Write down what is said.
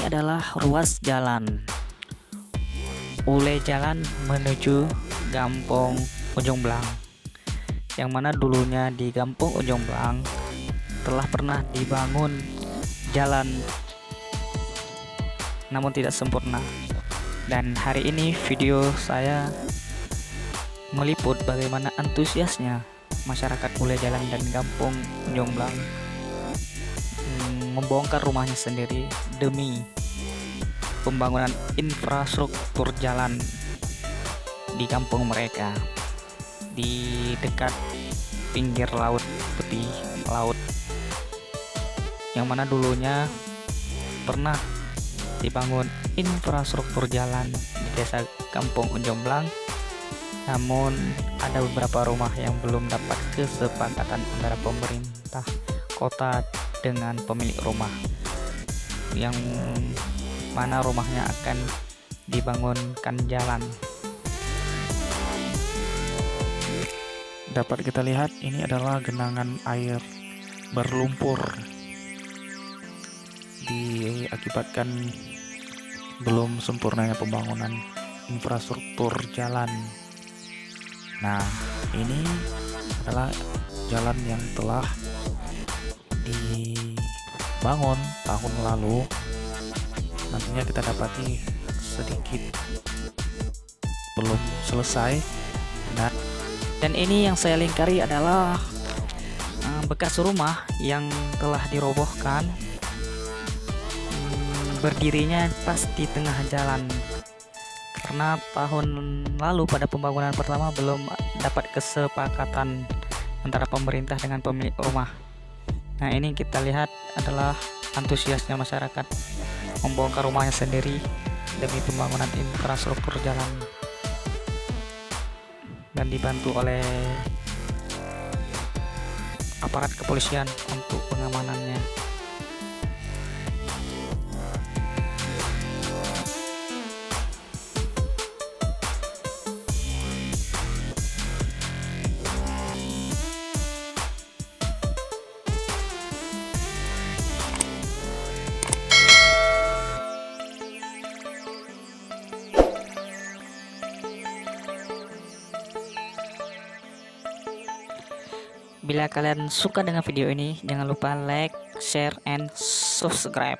ini adalah ruas jalan. Ule jalan menuju Kampung Ujung Blang. Yang mana dulunya di Kampung Ujung Blang telah pernah dibangun jalan namun tidak sempurna. Dan hari ini video saya meliput bagaimana antusiasnya masyarakat Ule Jalan dan Kampung Ujung Blang membongkar rumahnya sendiri demi pembangunan infrastruktur jalan di kampung mereka di dekat pinggir laut putih laut, yang mana dulunya pernah dibangun infrastruktur jalan di desa Kampung Ujung Blang, namun ada beberapa rumah yang belum dapat kesepakatan antara pemerintah kota dengan pemilik rumah, yang mana rumahnya akan dibangunkan jalan. Dapat kita lihat ini adalah genangan air berlumpur diakibatkan belum sempurnanya pembangunan infrastruktur jalan. Nah, ini adalah jalan yang telah dibangun tahun lalu. Nantinya kita dapati sedikit belum selesai. Dan ini yang saya lingkari adalah bekas rumah yang telah dirobohkan, berdirinya pas di tengah jalan karena tahun lalu pada pembangunan pertama belum dapat kesepakatan antara pemerintah dengan pemilik rumah. Nah, ini kita lihat adalah antusiasnya masyarakat membongkar rumahnya sendiri demi pembangunan infrastruktur jalan dan dibantu oleh aparat kepolisian untuk pengamanannya. Bila kalian suka dengan video ini, jangan lupa like, share, and subscribe.